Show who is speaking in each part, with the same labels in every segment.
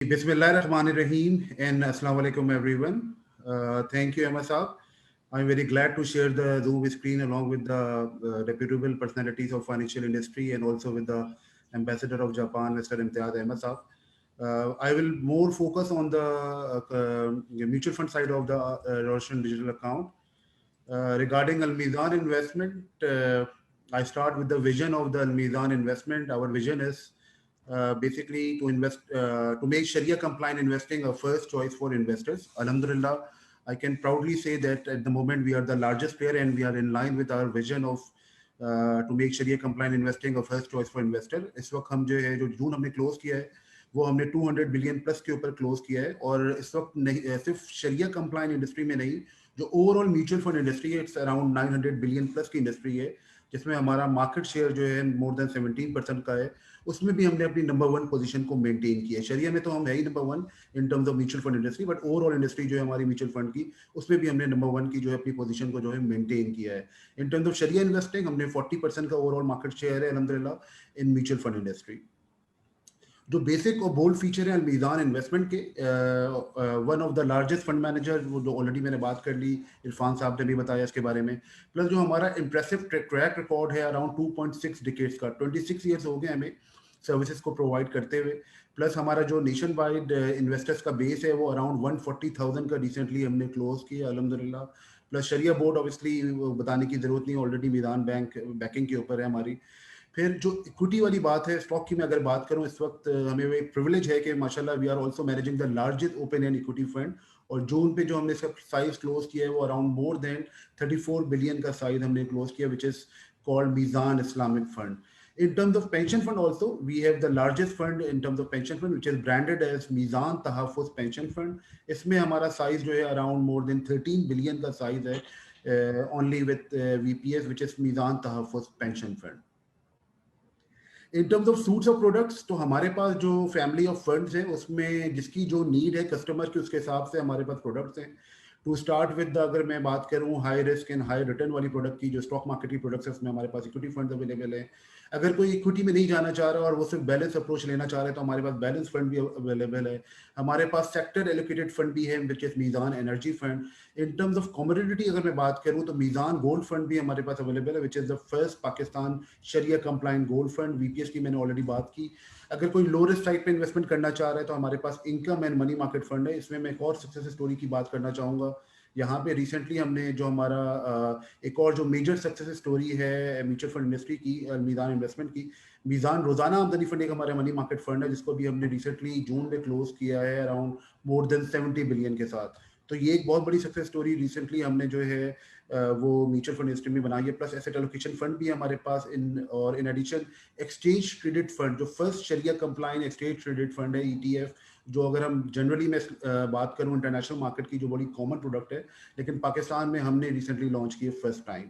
Speaker 1: Bismillahirrahmanirrahim and Assalamu alaikum everyone. Thank you, Emma Saab. I'm very glad to share the Zoom screen along with the reputable personalities of financial industry and also with the ambassador of Japan, Mr. Imtiaz Ahmed Saab. I will more focus on the mutual fund side of the Roshan digital account. Regarding Al Mizan investment, I start with the vision of the Al Mizan investment. Our vision is basically to invest to make Sharia compliant investing a first choice for investors. Alhamdulillah, I can proudly say that at the moment we are the largest player and we are in line with our vision of to make Sharia compliant investing a first choice for investor. इस वक्त हम जो जून हमने close किया है वो हमने 200 billion plus के ऊपर क्लोज किया है और इस वक्त नहीं सिर्फ शरिया कंप्लाइंट इंडस्ट्री में नहीं जो ओवरऑल म्यूचुअल फंड इंडस्ट्री है इट्स अराउंड 900 बिलियन प्लस की इंडस्ट्री है जिसमें हमारा मार्केट शेयर जो है मोर देन 17% का है उसमें भी हमने अपनी नंबर वन पोजीशन को मेंटेन किया है शरिया में तो हम है ही number one in terms of mutual fund industry but overall industry जो है हमारी म्यूचुअल फंड की उसमें भी हमने नंबर वन की जो है अपनी पोजीशन को जो है मेंटेन किया है in terms of sharia investing हमने 40% का ओवरऑल मार्केट शेयर है अल्हम्दुलिल्लाह इन म्यूचुअल फंड इंडस्ट्री जो बेसिक और बोल्ड फीचर है अलमीज़ान इन्वेस्टमेंट के one of the largest fund manager वो जो ऑलरेडी मैंने बात कर ली इरफान साहब ने भी बताया इसके बारे में प्लस जो हमारा इंप्रेसिव ट्रैक रिकॉर्ड है अराउंड 2.6 डिकेड्स का 26 ईयर्स हो गए हमें सर्विसेज को प्रोवाइड करते हुए प्लस हमारा जो नेशन वाइड इन्वेस्टर्स का बेस है वो अराउंड 140,000 का रिसेंटली हमने क्लोज किया अल्हम्दुलिल्लाह प्लस शरिया बोर्ड ऑब्वियसली बताने की जरूरत नहीं ऑलरेडी मीज़ान बैंक बैकिंग के ऊपर है हमारी फिर जो इक्विटी वाली बात है स्टॉक की मैं अगर बात करूं इस वक्त हमें वो एक प्रिविलेज है कि माशाल्लाह we are also managing the largest open end equity fund और जून पे जो हमने इसका साइज क्लोज किया है वो अराउंड मोर देन 34 बिलियन का साइज हमने क्लोज किया which is called Meezan Islamic fund in terms of pension fund also we have the largest fund in terms of pension fund which is branded as Mizan Tahaffuz pension fund इसमें हमारा size जो है around more then 13 billion का size है only with VPS which is Mizan Tahaffuz pension fund in terms of suits of products तो हमारे पास जो family of funds हैं उसमें जिसकी जो नीड है कस्टमर की उसके हिसाब से हमारे पास प्रोडक्ट्स हैं टू स्टार्ट विद अगर मैं बात करूं high risk and high return वाली प्रोडक्ट की जो स्टॉक मार्केट की प्रोडक्ट्स है उसमें हमारे पास इक्विटी फंड अवेलेबल है अगर कोई इक्विटी में नहीं जाना चाह रहा और वो सिर्फ बैलेंस अप्रोच लेना चाह रहे हैं तो हमारे पास बैलेंस फंड भी अवेलेबल है हमारे पास सेक्टर एलोकेटेड फंड भी है which is Meezan energy fund in terms of commodity अगर मैं बात करूं तो मीज़ान गोल्ड फंड भी हमारे पास अवेलेबल है which is the first Pakistan Shariah compliant gold fund VPS की मैंने ऑलरेडी बात की अगर कोई लो रिस्क साइड पे इन्वेस्टमेंट करना चाह रहा है तो हमारे पास income and money market fund है इसमें मैं एक और सक्सेस स्टोरी की बात करना चाहूँगा यहाँ पे रिसेंटली हमने जो हमारा एक और जो मेजर सक्सेस स्टोरी है म्यूचुअल फंड इंडस्ट्री की मीज़ान इन्वेस्टमेंट की मीज़ान रोजाना आमदनी फंड एक हमारा मनी मार्केट फंड है जिसको भी हमने रिसेंटली जून में क्लोज किया है अराउंड मोर देन 70 बिलियन के साथ तो ये एक बहुत बड़ी सक्सेस स्टोरी रिसेंटली हमने जो है वो म्यूचुअल फंड इंडस्ट्री में बनाई है प्लस एसेट एलोकेशन फंड भी है हमारे पास in addition exchange traded fund जो first Shariah compliant exchange traded fund है ETF जो अगर हम जनरली मैं बात करूं इंटरनेशनल मार्केट की जो बड़ी कॉमन प्रोडक्ट है लेकिन पाकिस्तान में हमने रिसेंटली लॉन्च की है फर्स्ट टाइम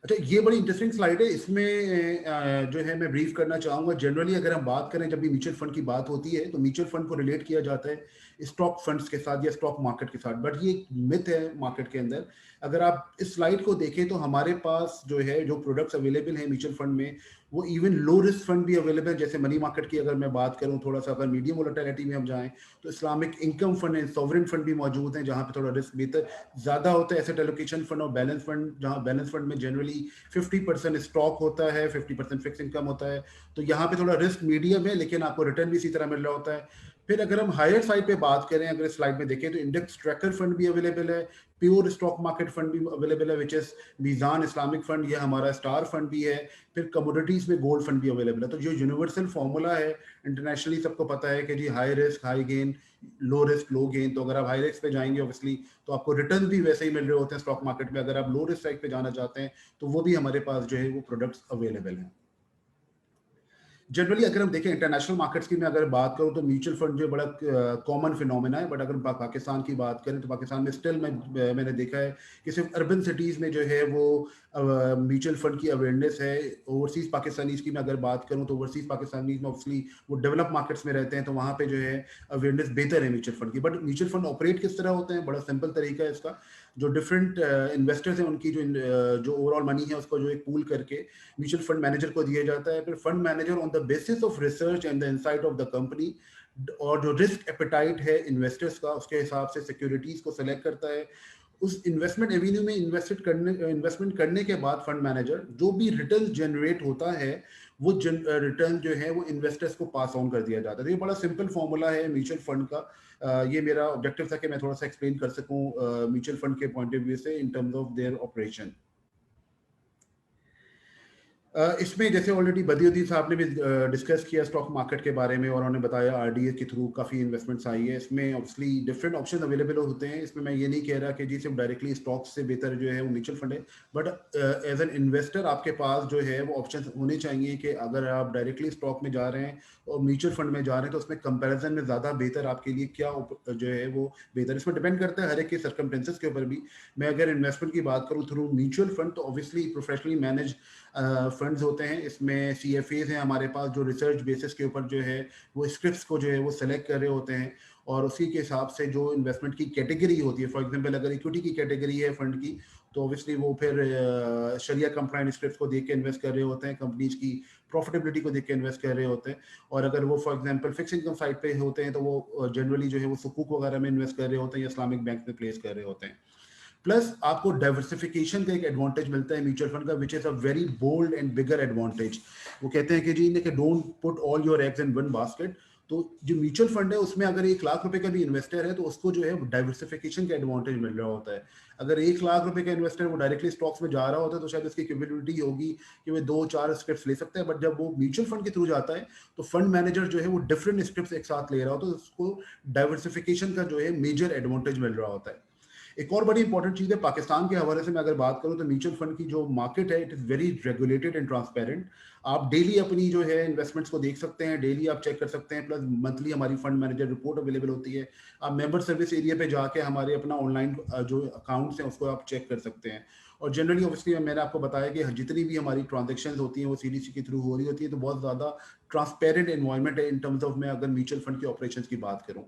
Speaker 1: अच्छा ये बड़ी इंटरेस्टिंग स्लाइड है इसमें जो है मैं ब्रीफ करना चाहूँगा जनरली अगर हम बात करें जब भी म्यूचुअल फंड की बात होती है तो म्यूचुअल फंड को रिलेट किया जाता है स्टॉक फंड्स के साथ या स्टॉक मार्केट के साथ बट ये एक मिथ है मार्केट के अंदर अगर आप इस स्लाइड को देखें तो हमारे पास जो है जो प्रोडक्ट्स अवेलेबल हैं म्यूचुअल फंड में वो इवन लो रिस्क फंड भी अवेलेबल जैसे मनी मार्केट की अगर मैं बात करूं थोड़ा सा अगर मीडियम वोलेटिलिटी में हम जाएं तो Islamic income fund and sovereign fund भी मौजूद हैं जहां पे थोड़ा रिस्क बेहतर ज़्यादा होता है एसेट एलोकेशन फंड और बैलेंस फंड जहां बैलेंस फंड में जनरली 50% स्टॉक होता है 50% फिक्स इनकम होता है तो यहाँ पे थोड़ा रिस्क मीडियम है लेकिन आपको रिटर्न भी इसी तरह मिल रहा होता है फिर अगर हम हायर साइड पे बात करें अगर स्लाइड में देखें तो इंडेक्स ट्रैकर फंड भी अवेलेबल है प्योर स्टॉक मार्केट फंड भी अवेलेबल है which is Meezan Islamic fund ये हमारा स्टार फंड भी है फिर कमोडिटीज में गोल्ड फंड भी अवेलेबल है तो जो यूनिवर्सल फॉर्मूला है इंटरनेशनली सबको पता है कि जी high risk high gain low risk low gain तो अगर आप हाई रिस्क पे जाएंगे ऑब्वियसली तो आपको रिटर्न भी वैसे ही मिल रहे होते हैं स्टॉक मार्केट में अगर आप लो रिस्क साइड पे जाना चाहते हैं तो वो भी हमारे पास जो है वो प्रोडक्ट्स अवेलेबल हैं जनरली अगर हम देखें इंटरनेशनल मार्केट्स की मैं अगर बात करूं तो म्यूचुअल फंड जो बड़ा कॉमन फिनोमेना है बट अगर पाकिस्तान की बात करें तो पाकिस्तान में स्टिल मैंने देखा है कि सिर्फ अर्बन सिटीज़ में जो है वो म्यूचुअल फंड की अवेयरनेस है ओवरसीज़ पाकिस्तानीज़ की मैं अगर बात करूं तो ओवरसीज़ पाकिस्तानीज़ में ऑब्वियसली वो डेवलप मार्केट्स में रहते हैं तो वहाँ पे जो है अवेयरनेस बेहतर है म्यूचुअल फंड की बट म्यूचुअल फंड ऑपरेट किस तरह होते हैं बड़ा सिंपल तरीका है इसका जो डिफरेंट इन्वेस्टर्स हैं उनकी जो ओवरऑल मनी है उसको जो एक पूल करके म्यूचुअल फंड मैनेजर को दिया जाता है फिर fund manager on the basis of research and the insight of the company और जो रिस्क एपेटाइट है इन्वेस्टर्स का उसके हिसाब से सिक्योरिटीज को सेलेक्ट करता है। उस इन्वेस्टमेंट एवेन्यू में इन्वेस्टमेंट करने के बाद फंड मैनेजर जो भी रिटर्न जनरेट होता है वो रिटर्न जो है वो इन्वेस्टर्स को पास ऑन कर दिया जाता है। तो ये बड़ा सिंपल फॉर्मूला है म्यूचुअल फंड का। ये मेरा ऑब्जेक्टिव था कि मैं थोड़ा सा एक्सप्लेन कर सकूं म्यूचुअल फंड के पॉइंट ऑफ व्यू से इन टर्म्स ऑफ देयर ऑपरेशन। इसमें जैसे ऑलरेडी बदियुद्दीन साहब ने भी डिस्कस किया स्टॉक मार्केट के बारे में और उन्होंने बताया आरडीए के थ्रू काफ़ी इन्वेस्टमेंट्स आई है। इसमें ऑब्वियसली डिफरेंट ऑप्शन अवेलेबल होते हैं। इसमें मैं ये नहीं कह रहा कि जी सिर्फ डायरेक्टली स्टॉक से बेहतर जो है वो म्यूचुअल फंड है, बट एज एन इन्वेस्टर आपके पास जो है वो ऑप्शन होने चाहिए कि अगर आप डायरेक्टली स्टॉक में जा रहे हैं और म्यूचुअल फंड में जा रहे हैं तो उसमें कंपेरिजन में ज़्यादा बेहतर आपके लिए क्या जो है वो बेहतर। इसमें डिपेंड करता है हर एक के सर्कमटेंसेस के ऊपर भी। मैं अगर इन्वेस्टमेंट की बात करूँ थ्रू म्यूचुअल फंड तो ऑब्वियसली प्रोफेशनली मैनेज फंड्स होते हैं। इसमें CFAs हैं हमारे पास जो रिसर्च बेसिस के ऊपर जो है वो स्क्रिप्ट्स को जो है वो सेलेक्ट कर रहे होते हैं और उसी के हिसाब से जो इन्वेस्टमेंट की कैटेगरी होती है, फॉर एग्जांपल अगर इक्विटी की कैटेगरी है फंड की तो ऑब्वियसली वो फिर शरिया कंप्लाइंट स्क्रिप्ट्स को देख के इन्वेस्ट कर रहे होते हैं, कंपनीज की प्रॉफिटेबिलिटी को देख के इन्वेस्ट कर रहे होते हैं। और अगर वो for example fix income side पे होते हैं तो वो जनरली जो है वो सुकूक वगैरह में इन्वेस्ट कर रहे होते हैं या इस्लामिक बैंक में प्लेस कर रहे होते हैं। प्लस आपको डाइवर्सिफिकेशन का एक एडवांटेज मिलता है म्यूचुअल फंड का, which is a very bold and bigger advantage. वो कहते हैं कि जी कि don't put all your eggs in one basket. तो जो म्यूचुअल फंड है उसमें अगर 1 लाख रुपए का भी इन्वेस्टर है तो उसको जो है डाइवर्सिफिकेशन का एडवांटेज मिल रहा होता है। अगर 1 लाख रुपए का इन्वेस्टर वो डायरेक्टली स्टॉक्स में जा रहा होता है तो शायद उसकी कैपेबिलिटी होगी कि वो 2-4 स्क्रिप्ट्स ले सकता है, बट जब वो म्यूचुअल फंड के थ्रू जाता है तो फंड मैनेजर जो है वो डिफरेंट स्क्रिप्ट्स एक साथ ले रहा होता है, तो उसको डाइवर्सिफिकेशन का जो है मेजर एडवांटेज मिल रहा होता है। एक और बड़ी इंपॉर्टेंट चीज है पाकिस्तान के हवाले से मैं अगर बात करूं तो म्यूचुअल फंड की जो मार्केट है it is very regulated and transparent. आप डेली अपनी जो है इन्वेस्टमेंट्स को देख सकते हैं, डेली आप चेक कर सकते हैं, प्लस मंथली हमारी फंड मैनेजर रिपोर्ट अवेलेबल होती है। आप मेंबर सर्विस एरिया पे जाके हमारे अपना ऑनलाइन जो अकाउंट्स हैं उसको आप चेक कर सकते हैं। और जनरली ऑब्वियसली मैंने आपको बताया कि जितनी भी हमारी ट्रांजेक्शन होती हैं वो CDC के थ्रू हो रही होती है, तो बहुत ज़्यादा ट्रांसपेरेंट एनवायरनमेंट है इन टर्म्स ऑफ मैं अगर म्यूचुअल फंड की ऑपरेशन की बात करूँ।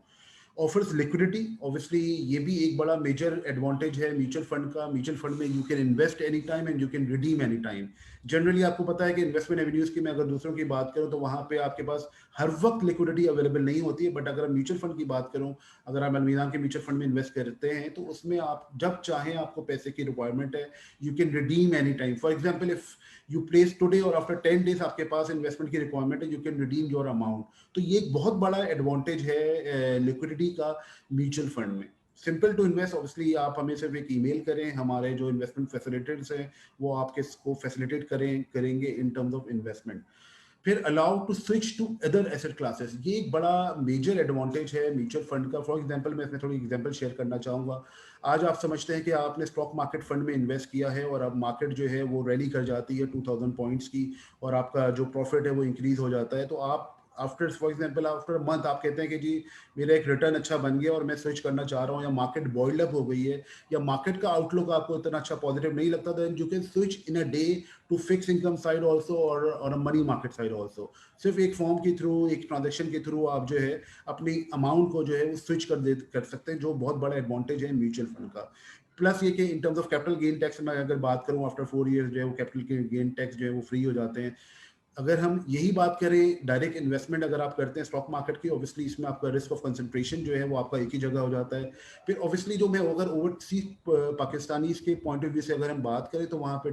Speaker 1: ऑफर्स लिक्विडिटी, ऑब्वियसली ये भी एक बड़ा मेजर एडवांटेज है म्यूचुअल फंड का। म्यूचुअल फंड में you can invest any time and you can redeem any time. Generally आपको पता है कि इन्वेस्टमेंट एवेन्यूज की मैं अगर दूसरों की बात करूं तो वहां पे आपके पास हर वक्त लिक्विडिटी अवेलेबल नहीं होती है, बट अगर म्यूचुअल फंड की बात करूं, अगर आप अलमीरान के म्यूचुअल फंड में इन्वेस्ट करते हैं तो उसमें आप जब चाहें आपको पैसे की रिक्वायरमेंट है you can redeem any time. For example if you place today और आफ्टर 10 डेज आपके पास इन्वेस्टमेंट की रिक्वायरमेंट है, you can redeem your amount. तो ये एक बहुत बड़ा एडवांटेज है लिक्विडिटी का म्यूचुअल फंड में। सिंपल टू इन्वेस्ट, ऑब्वियसली आप हमें सिर्फ एक ईमेल करें, हमारे जो इन्वेस्टमेंट फैसिलिटेटर्स हैं वो आपके को फैसिलिटेट करेंगे इन टर्म्स ऑफ इन्वेस्टमेंट। फिर allow to switch to other asset classes, ये एक बड़ा मेजर एडवांटेज है म्यूचुअल फंड का। फॉर एग्जांपल मैं इसमें थोड़ी एग्जांपल शेयर करना चाहूँगा। आज आप समझते हैं कि आपने स्टॉक मार्केट फंड में इन्वेस्ट किया है और अब मार्केट जो है वो रैली कर जाती है 2000 पॉइंट्स की और आपका जो प्रॉफिट है वो इंक्रीज हो जाता है। तो आप after for example after month आप कहते हैं कि जी मेरा एक रिटर्न अच्छा बन गया और मैं स्विच करना चाह रहा हूँ, या मार्केट बॉइल्ड अप हो गई है या मार्केट का आउटलुक आपको इतना अच्छा पॉजिटिव नहीं लगता, then you can switch in a day to fix income side also और मनी मार्केट साइड ऑल्सो। सिर्फ एक फॉर्म के थ्रू, एक ट्रांजेक्शन के थ्रू आप जो है अपनी अमाउंट को जो है वो स्विच कर सकते हैं, जो बहुत बड़ा एडवांटेज है म्यूचुअल फंड का। प्लस ये कि इन terms of capital gain tax में अगर बात करूं आफ्टर 4 ईयर्स जो है वो कैपिटल गेन टैक्स जो है वो फ्री हो जाते हैं। अगर हम यही बात करें डायरेक्ट इन्वेस्टमेंट अगर आप करते हैं स्टॉक मार्केट की, ऑब्वियसली इसमें आपका रिस्क ऑफ कंसंट्रेशन जो है वो आपका एक ही जगह हो जाता है। फिर ऑब्वियसली जो मैं अगर ओवरसीज पाकिस्तानी के पॉइंट ऑफ व्यू से अगर हम बात करें तो वहाँ पे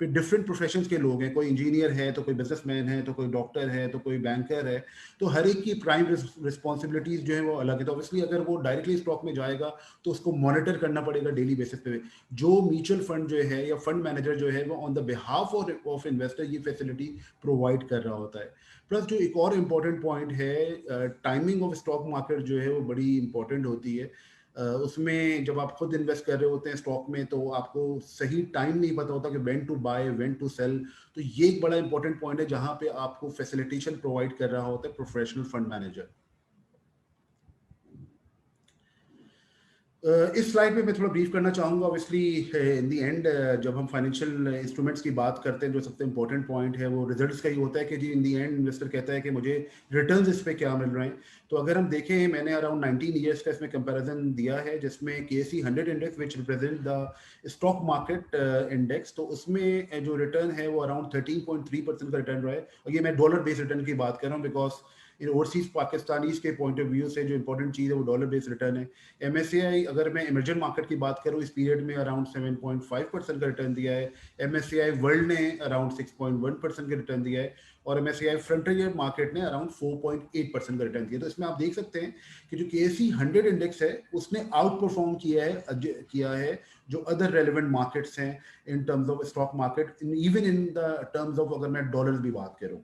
Speaker 1: डिफरेंट प्रोफेशंस के लोग हैं, कोई इंजीनियर है तो कोई बिजनेसमैन है तो कोई डॉक्टर है तो कोई बैंकर है, तो हर एक की प्राइम रिस्पॉन्सिबिलिटीज जो है वो अलग है। तो ऑब्वियसली अगर वो डायरेक्टली स्टॉक में जाएगा तो उसको मॉनिटर करना पड़ेगा डेली बेसिस पे। जो म्यूचुअल फंड जो है या फंड मैनेजर जो है वो on the behalf of investor ये फैसिलिटी प्रोवाइड कर रहा होता है। प्लस जो एक और इम्पॉर्टेंट पॉइंट है, टाइमिंग ऑफ स्टॉक मार्केट जो है वो बड़ी इंपॉर्टेंट होती है। उसमें जब आप खुद इन्वेस्ट कर रहे होते हैं स्टॉक में तो आपको सही टाइम नहीं पता होता कि when to buy when to sell. तो ये एक बड़ा इंपॉर्टेंट पॉइंट है जहां पे आपको फैसिलिटेशन प्रोवाइड कर रहा होता है प्रोफेशनल फंड मैनेजर। इस स्लाइड में मैं थोड़ा ब्रीफ करना चाहूँगा। ऑब्वियसली इन दी एंड जब हम फाइनेंशियल इंस्ट्रूमेंट्स की बात करते हैं जो सबसे इंपॉर्टेंट पॉइंट है वो रिजल्ट्स का ही होता है कि जी इन दी एंड इन्वेस्टर कहता है कि मुझे रिटर्न्स इस पे क्या मिल रहे हैं। तो अगर हम देखें मैंने अराउंड 19 ईयर्स का इसमें कंपैरिजन दिया है जिसमें KSE 100 index which represent the stock market index, तो उसमें जो रिटर्न है वो अराउंड 13.3% का रिटर्न रहा है। और ये मैं डॉलर बेस्ड रिटर्न की बात कर रहा हूँ बिकॉज इन ओवरसीज पाकिस्तानीज के पॉइंट ऑफ व्यू से जो इंपॉर्टेंट चीज़ है वो डॉलर बेस्ड रिटर्न है। MSCI अगर मैं इमर्जिंग मार्केट की बात करूँ, इस पीरियड में अराउंड 7.5% का रिटर्न दिया है। MSCI वर्ल्ड ने अराउंड 6.1% का रिटर्न दिया है और MSCI फ्रंटियर मार्केट ने अराउंड 4.8% का रिटर्न दिया। तो इसमें आप देख सकते हैं कि जो KSE 100 इंडेक्स है उसने आउट परफॉर्म किया है जो अदर रेलिवेंट मार्केट्स हैं इन terms of stock market, even in the terms of अगर मैं डॉलर्स भी बात करूं।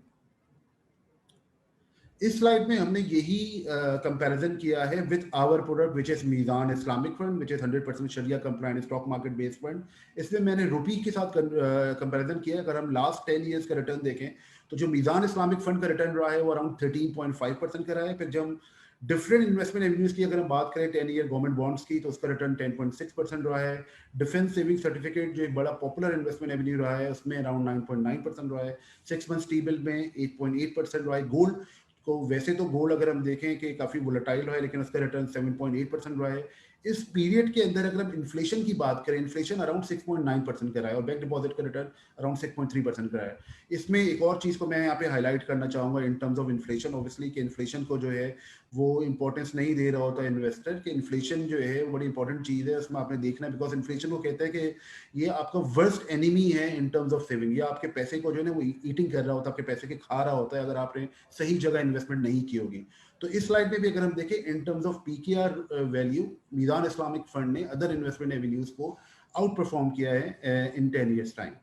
Speaker 1: इस स्लाइड में हमने यही कंपैरिजन किया है with our product which is Meezan Islamic fund which is 100% Shariah compliant stock market based fund. इसमें मैंने रुपी के साथ कंपैरिजन किया है। अगर हम लास्ट 10 ईयर्स का रिटर्न देखें तो जो मीज़ान इस्लामिक फंड का रिटर्न रहा है वो अराउंड 13.5% का रहा है। फिर जब डिफरेंट इन्वेस्टमेंट एवेन्यूज की अगर हम बात करें 10 ईयर गवर्नमेंट बॉन्ड्स की तो उसका रिटर्न 10.6% रहा है। डिफेंस सेविंग सर्टिफिकेट जो एक बड़ा पॉपुलर इन्वेस्टमेंट एवेन्यू रहा है उसमें अराउंड 9.9% रहा है। 6 मंथ्स टी बिल में 8.8% रहा है। गोल्ड को वैसे तो गोल्ड अगर हम देखें कि काफी वोलेटाइल रहा है लेकिन उसका रिटर्न 7.8% रहा है। इस पीरियड के अंदर अगर हम इन्फ्लेशन की बात करें, इन्फ्लेशन अराउंड 6.9% का रहा है और बैंक डिपॉजिट का रिटर्न अराउंड 6.3% का रहा है। इसमें एक और चीज को मैं यहाँ पे हाईलाइट करना चाहूंगा इन टर्म्स ऑफ इन्फ्लेशन। ऑब्वियसली कि इन्फ्लेशन को जो है वो इंपॉर्टेंस नहीं दे रहा होता इन्वेस्टर कि इन्फ्लेशन जो है वो बड़ी इंपॉर्टेंट चीज है, उसमें आपने देखना है बिकॉज इन्फ्लेशन को कहते हैं कि ये आपका वर्स्ट एनिमी है इन टर्म्स ऑफ सेविंग। ये आपके पैसे को जो है ना वो ईटिंग कर रहा होता है, आपके पैसे के खा रहा होता है अगर आपने सही जगह इन्वेस्टमेंट नहीं की होगी। तो इस स्लाइड में भी अगर हम देखें in terms of PKR value, Meezan Islamic fund ने अदर इन्वेस्टमेंट एवेन्यूज को आउट परफॉर्म किया है इन 10 ईयर्स टाइम।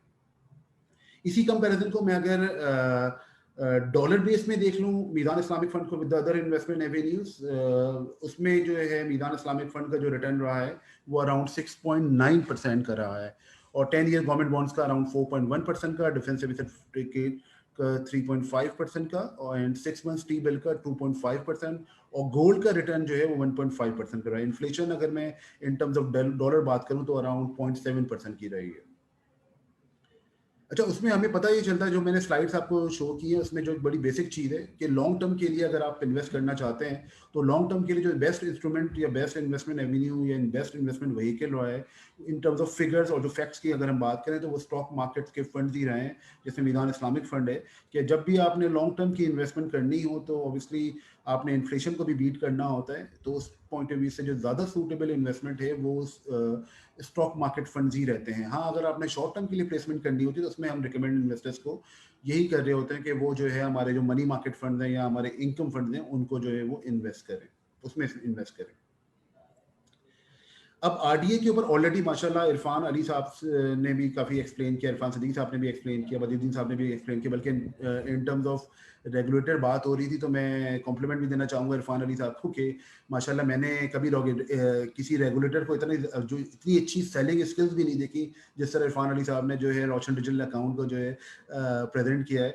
Speaker 1: इसी कंपैरिजन को मैं अगर डॉलर बेस में देख लूं मीज़ान इस्लामिक फंड को विद अदर इन्वेस्टमेंट एवेन्यूज, उसमें जो है मीज़ान इस्लामिक फंड का जो रिटर्न रहा है वो अराउंड 6.9% का रहा है और 10 ईयर गवर्नमेंट बॉन्ड्स का अराउंड 4.1% का, डिफेंस सर्टिफिकेट का 3.5% का और एंड 6 मंथ्स टी बिल का 2.5% और गोल्ड का रिटर्न जो है वो 1.5% का रहा है। इन्फ्लेशन अगर मैं इन टर्म्स ऑफ डॉलर बात करूं तो अराउंड 0.7% की रही है। अच्छा, उसमें हमें पता ये चलता है, जो मैंने स्लाइड्स आपको शो की है उसमें जो एक बड़ी बेसिक चीज़ है कि लॉन्ग टर्म के लिए अगर आप इन्वेस्ट करना चाहते हैं तो लॉन्ग टर्म के लिए जो बेस्ट इंस्ट्रूमेंट या बेस्ट इन्वेस्टमेंट एवेन्यू या बेस्ट इन्वेस्टमेंट व्हीकल रहा है इन टर्म्स ऑफ फिगर्स और जो फैक्ट्स की अगर हम बात करें तो वो स्टॉक मार्केट्स के फंड ही रहे हैं, जैसे मीज़ान इस्लामिक फंड है कि जब भी आपने लॉन्ग टर्म की इन्वेस्टमेंट करनी हो तो ऑब्वियसली आपने इन्फ्लेशन को भी बीट करना होता है। तो उस पॉइंट ऑफ व्यू से जो ज़्यादा सूटेबल इन्वेस्टमेंट है वो स्टॉक मार्केट फंड्स ही रहते हैं। हाँ, अगर आपने शॉर्ट टर्म के लिए प्लेसमेंट करनी होती है तो उसमें हम रिकमेंड इन्वेस्टर्स को यही कर रहे होते हैं कि वो जो है हमारे जो मनी मार्केट फंड हैं या हमारे इनकम फंड हैं उनको जो है वो इन्वेस्ट करें, उसमें इन्वेस्ट करें। अब RDA के ऊपर ऑलरेडी माशाल्लाह इरफान अली साहब ने भी काफ़ी एक्सप्लेन किया, इरफान सदीक साहब ने भी एक्सप्लेन किया, बदरुद्दीन साहब ने भी एक्सप्लेन किया, बल्कि इन टर्म्स ऑफ रेगुलेटर बात हो रही थी तो मैं कॉम्प्लीमेंट भी देना चाहूँगा इरफान अली साहब को कि माशाल्लाह मैंने कभी किसी रेगुलेटर को इतनी अच्छी सेलिंग स्किल्स भी नहीं देखी जिस तरह इरफान अली साहब ने जो है रोशन डिजिटल अकाउंट को जो है प्रेजेंट किया है।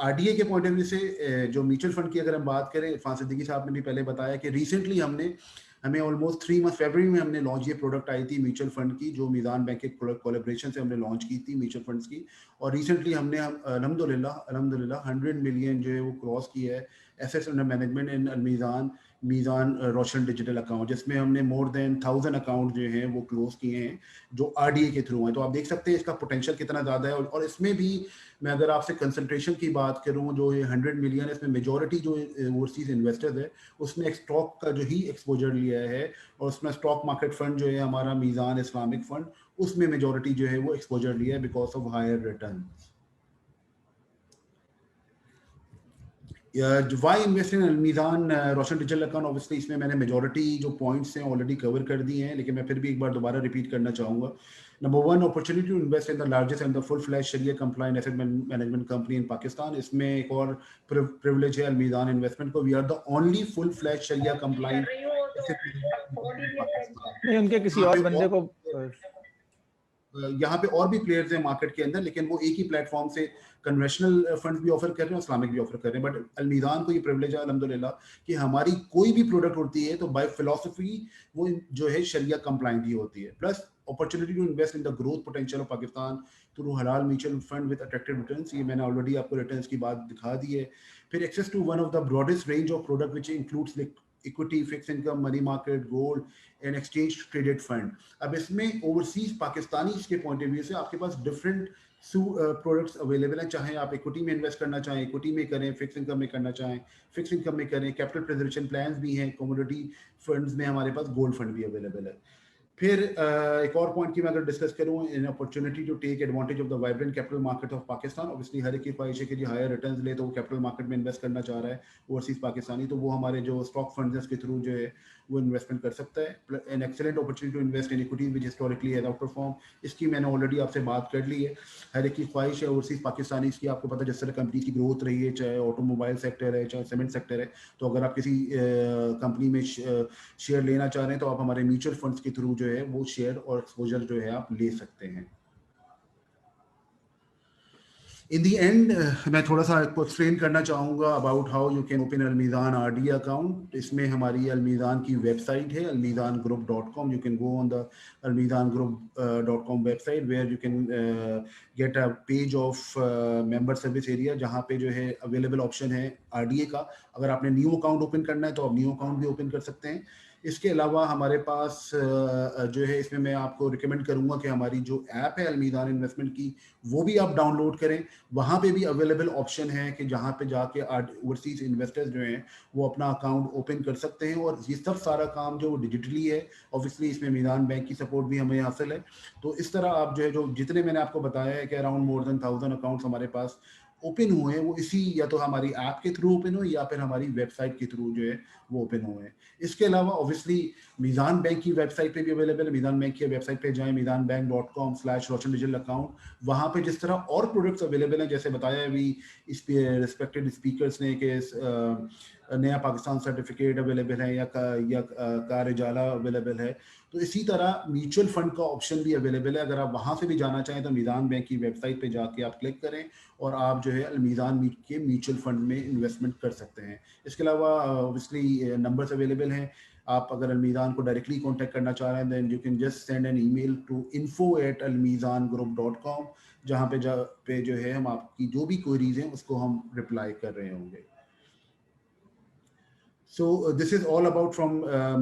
Speaker 1: RDA के पॉइंट ऑफ व्यू से जो म्यूचुअल फंड की अगर हम बात करें, इरफान सिद्दीकी साहब ने भी पहले बताया कि रिसेंटली हमें ऑलमोस्ट 3 मंथ फरवरी में हमने लॉन्च ये प्रोडक्ट आई थी म्यूचुअल फंड की जो मीज़ान बैंक के कोलैबोरेशन से हमने लॉन्च की थी म्यूचुअल फंड्स की। और रिसेंटली हमने अल्हम्दुलिल्लाह 100 मिलियन जो है वो क्रॉस किया है एसेट्स अंडर मैनेजमेंट इन मीज़ान रोशन डिजिटल अकाउंट, जिसमें हमने मोर देन 1000 अकाउंट जो हैं वो क्लोज किए हैं जो RDA के थ्रू हैं। तो आप देख सकते हैं इसका पोटेंशियल कितना ज़्यादा है। और इसमें भी मैं अगर आपसे कंसंट्रेशन की बात करूं, जो ये 100 मिलियन है इसमें मेजॉरिटी जो ओवरसीज इन्वेस्टर्स है उसने स्टॉक का जो ही एक्सपोजर लिया है और उसमें स्टॉक मार्केट फंड जो है हमारा मीज़ान इस्लामिक फंड उसमें मेजॉरिटी जो है वो एक्सपोजर लिया है because of higher return. Why invest in Meezan Roshan digital account, obviously इसमें मैंने मेजॉरिटी जो पॉइंट्स हैं ऑलरेडी कवर कर दिए हैं, लेकिन मैं फिर भी एक बार दोबारा रिपीट करना चाहूँगा। Number 1, opportunity to invest in the largest and the full flash sharia compliant asset management company in Pakistan. इसमें एक और प्रिविलेज है मीज़ान इन्वेस्टमेंट को, we are the only full flash sharia compliant
Speaker 2: नहीं, उनके किसी और बंदे को
Speaker 1: यहाँ पे और भी प्लेयर्स हैं मार्केट के अंदर, लेकिन वो एक ही प्लेटफॉर्म से कन्वेंशनल फंड्स भी ऑफर कर रहे हैं और इस्लामिक भी ऑफर कर रहे हैं। बट अलमीज़ान को ये प्रिविलेज है अल्हम्दुलिल्लाह कि हमारी कोई भी प्रोडक्ट होती है तो बाय फिलॉसफी वो जो है शरिया कंप्लाइंट ही होती है। Plus opportunity to invest in the growth potential of Pakistan through halal mutual fund with attractive returns, ये मैंने ऑलरेडी आपको रिटर्न्स की बात दिखा दी है। फिर access to one of the broadest range of product which includes equity, fix income, money market, gold and exchange traded fund. अब इसमें ओवरसीज पाकिस्तानी के पॉइंट ऑफ व्यू से आपके पास डिफरेंट प्रोडक्ट्स अवेलेबल हैं, चाहे आप इक्विटी में इन्वेस्ट करना चाहें इक्विटी में करें, फिक्स इनकम में करना चाहें फिक्स इनकम में करें, कैपिटल प्रिजर्वेशन प्लान्स भी हैं, कमोडिटी फंड्स में हमारे पास गोल्ड फंड भी अवेलेबल है। फिर एक और पॉइंट की मैं अगर डिस्कस करूं, in opportunity to take advantage of the vibrant capital market of Pakistan. Obviously हर एक की ख्वाहिश है कि जो हायर रिटर्न्स ले तो वो कैपिटल मार्केट में इन्वेस्ट करना चाह रहा है ओवरसीज पाकिस्तानी, तो वो हमारे जो स्टॉक फंड्स हैं उसके थ्रू जो है वो इन्वेस्टमेंट कर सकता है। An excellent opportunity to invest in equity which historically has outperform, इसकी मैंने ऑलरेडी आपसे बात कर ली है। हर एक की ख्वाहिश है ओवरसीज पाकिस्तानी की, आपको पता है जिस तरह कंपनी की ग्रोथ रही है, चाहे ऑटोमोबाइल सेक्टर है चाहे सीमेंट सेक्टर है, तो अगर आप किसी कंपनी में शेयर लेना चाह रहे हैं तो आप हमारे म्यूचुअल फंड्स के थ्रू जो है वो शेयर और एक्सपोजर जो है आप ले सकते हैं। इन दी एंड मैं थोड़ा सा आपको एक्सप्लेन करना चाहूँगा about how you can open Almizan RD account. इसमें हमारी अलमीज़ान की वेबसाइट है almizangroup.com। You can go on the almizangroup.com website where you can get a page of member service area, जहाँ पे जो है अवेलेबल ऑप्शन है आरडीए का। अगर आपने न्यू अकाउंट ओपन करना है तो आप न्यू अकाउंट भी ओपन कर सकते हैं। इसके अलावा हमारे पास जो है इसमें मैं आपको रिकमेंड करूंगा कि हमारी जो ऐप है अलमीज़ान इन्वेस्टमेंट की वो भी आप डाउनलोड करें। वहाँ पे भी अवेलेबल ऑप्शन है कि जहाँ पे जाके ओवरसीज इन्वेस्टर्स जो हैं वो अपना अकाउंट ओपन कर सकते हैं, और ये सब सारा काम जो डिजिटली है। ऑब्वियसली इसमें मीज़ान बैंक की सपोर्ट भी हमें हासिल है। तो इस तरह आप जो है जो जितने मैंने आपको बताया है कि अराउंड मोर देन 1000 अकाउंट्स हमारे पास ओपन हुए हैं, वो इसी या तो हमारी ऐप के थ्रू ओपन हुए या फिर हमारी वेबसाइट के थ्रू जो है वो ओपन हुए हैं। इसके अलावा ऑब्वियसली मीज़ान बैंक की वेबसाइट पे भी अवेलेबल है। मीज़ान बैंक की वेबसाइट पे जाएं, mizanbank.com/Roshan डिजिटल अकाउंट। वहाँ पे जिस तरह और प्रोडक्ट्स अवेलेबल हैं, जैसे बताया अभी इस पे रिस्पेक्टेड स्पीकर्स ने कि नया पाकिस्तान सर्टिफिकेट अवेलेबल है या कार इजाला अवेलेबल है, तो इसी तरह म्यूचुअल फंड का ऑप्शन भी अवेलेबल है। अगर आप वहाँ से भी जाना चाहें तो मीज़ान बैंक की वेबसाइट पे जाके आप क्लिक करें और आप जो है अलमीज़ान के म्यूचुअल फंड में इन्वेस्टमेंट कर सकते हैं। इसके अलावा ऑब्वियसली नंबर्स अवेलेबल हैं। आप अगर अलमीज़ान को डायरेक्टली कांटेक्ट करना चाह रहे हैं then you can just send an email to info@almizangroup.com, जहाँ पे जो है हम आपकी जो भी क्वेरीज हैं उसको हम रिप्लाई कर रहे होंगे। So this is all about from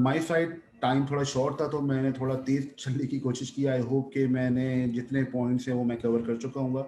Speaker 1: my side. Time थोड़ा शॉर्ट था तो मैंने थोड़ा तेज चलने की कोशिश की। आई होप कि मैंने जितने पॉइंट्स हैं वो मैं कवर कर चुका हूँ।